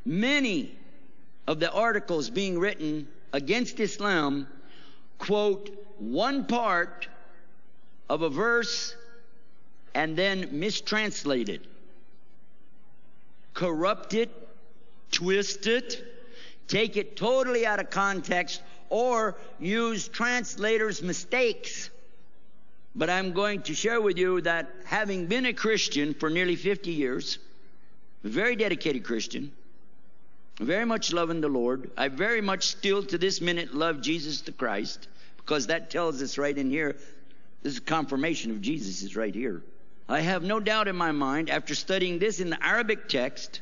many of the articles being written against Islam quote one part of a verse and then mistranslate it, corrupt it, twist it, take it totally out of context, or use translators' mistakes. But I'm going to share with you that having been a Christian for nearly 50 years, a very dedicated Christian, very much loving the Lord, I very much still to this minute love Jesus the Christ, because that tells us right in here, this is confirmation of Jesus is right here. I have no doubt in my mind, after studying this in the Arabic text,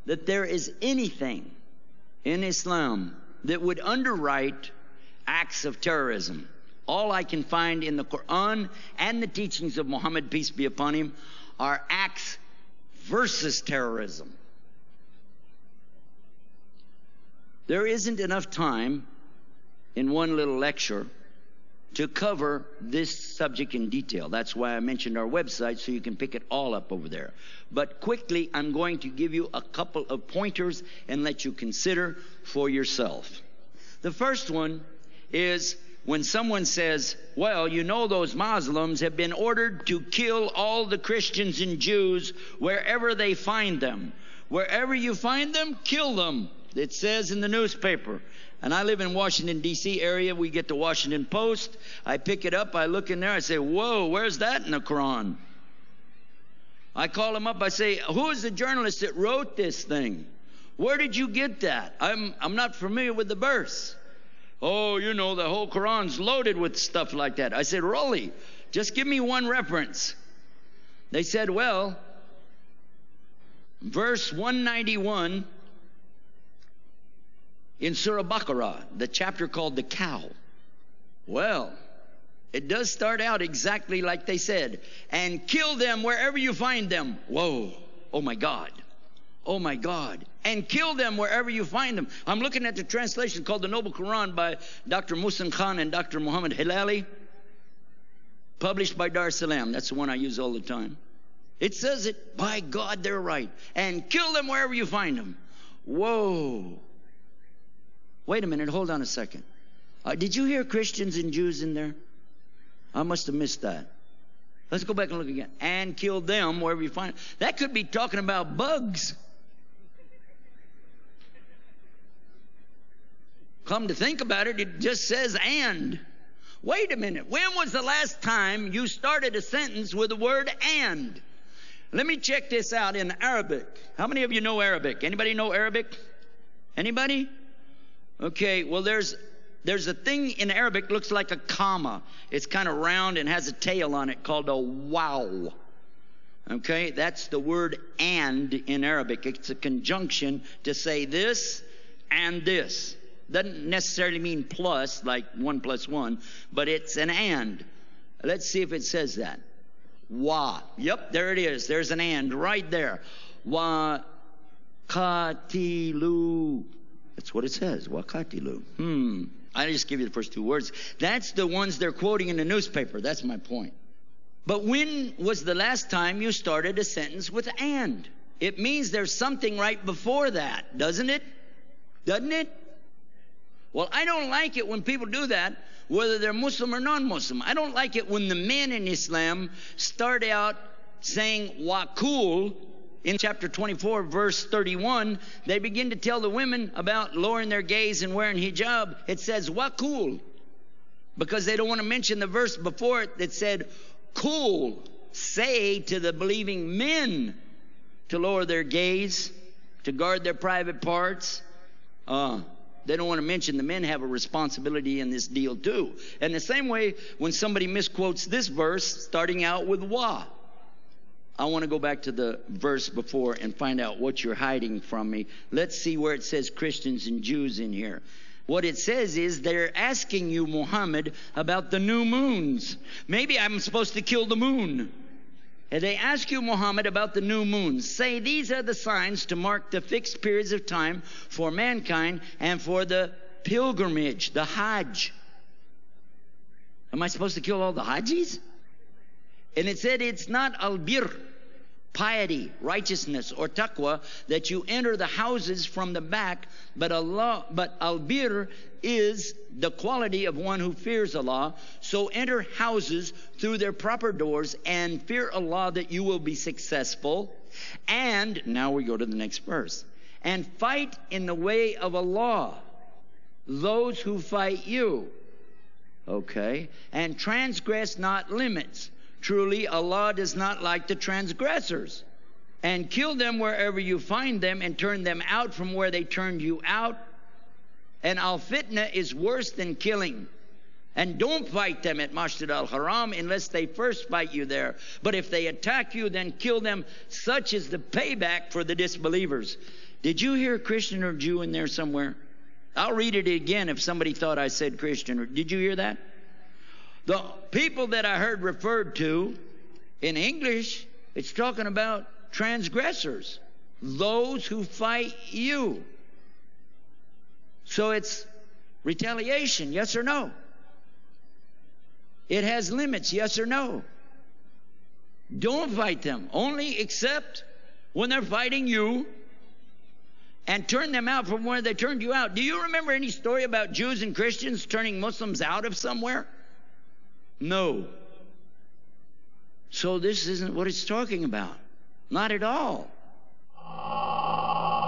that there is anything in Islam that would underwrite acts of terrorism. All I can find in the Quran and the teachings of Muhammad, peace be upon him, are acts versus terrorism. There isn't enough time in one little lecture to cover this subject in detail. That's why I mentioned our website, so you can pick it all up over there. But quickly, I'm going to give you a couple of pointers and let you consider for yourself. The first one is when someone says, well, you know, those Muslims have been ordered to kill all the Christians and Jews wherever they find them. Wherever you find them, kill them. It says in the newspaper. And I live in Washington, D.C. area. We get the Washington Post. I pick it up. I look in there. I say, whoa, where's that in the Quran? I call him up. I say, who is the journalist that wrote this thing? Where did you get that? I'm not familiar with the verse. Oh, you know, the whole Quran's loaded with stuff like that. I said, really? Just give me one reference. They said, well, verse 191 in Surah Baqarah, the chapter called the cow. Well, it does start out exactly like they said. And kill them wherever you find them. Whoa. Oh my God. Oh my God. And kill them wherever you find them. I'm looking at the translation called the Noble Quran by Dr. Muhsin Khan and Dr. Muhammad Hilali, published by Dar es Salaam. That's the one I use all the time. It says it. By God, they're right. And kill them wherever you find them. Whoa. Wait a minute, hold on a second. Did you hear Christians and Jews in there? I must have missed that. Let's go back and look again. And kill them wherever you find them. That could be talking about bugs. Come to think about it, it just says and. Wait a minute. When was the last time you started a sentence with the word and? Let me check this out in Arabic. How many of you know Arabic? Anybody know Arabic? Anybody? Okay, well, there's a thing in Arabic looks like a comma. It's kind of round and has a tail on it called a wow. Okay, that's the word and in Arabic. It's a conjunction to say this and this. Doesn't necessarily mean plus, like 1 + 1, but it's an and. Let's see if it says that. Wa. Yep, there it is. There's an and right there. Wa katilu. That's what it says. Wakatilu. I just give you the first two words. That's the ones they're quoting in the newspaper. That's my point. But when was the last time you started a sentence with and? It means there's something right before that, doesn't it? Doesn't it? Well, I don't like it when people do that, whether they're Muslim or non-Muslim. I don't like it when the men in Islam start out saying waqul. In chapter 24, verse 31, they begin to tell the women about lowering their gaze and wearing hijab. It says, waqul, because they don't want to mention the verse before it that said, cool, say to the believing men to lower their gaze, to guard their private parts. They don't want to mention the men have a responsibility in this deal too. And the same way, when somebody misquotes this verse, starting out with wa, I want to go back to the verse before and find out what you're hiding from me. Let's see where it says Christians and Jews in here. What it says is they're asking you, Muhammad, about the new moons. Maybe I'm supposed to kill the moon. And they ask you, Muhammad, about the new moons. Say these are the signs to mark the fixed periods of time for mankind and for the pilgrimage, the Hajj. Am I supposed to kill all the Hajjis? And it said it's not al-bir. piety, righteousness, or taqwa, that you enter the houses from the back. But al-bir is the quality of one who fears Allah. So enter houses through their proper doors and fear Allah, that you will be successful. And now we go to the next verse. And fight in the way of Allah those who fight you. Okay? And transgress not limits. Truly, Allah does not like the transgressors. And kill them wherever you find them, and turn them out from where they turned you out. And al-fitna is worse than killing. And don't fight them at Masjid al-Haram unless they first fight you there. But if they attack you, then kill them. Such is the payback for the disbelievers. Did you hear Christian or Jew in there somewhere? I'll read it again if somebody thought I said Christian. Did you hear that? The people that I heard referred to in English, it's talking about transgressors, those who fight you. So it's retaliation, yes or no? It has limits, yes or no? Don't fight them. Only accept when they're fighting you, and turn them out from where they turned you out. Do you remember any story about Jews and Christians turning Muslims out of somewhere? No. So this isn't what it's talking about. Not at all.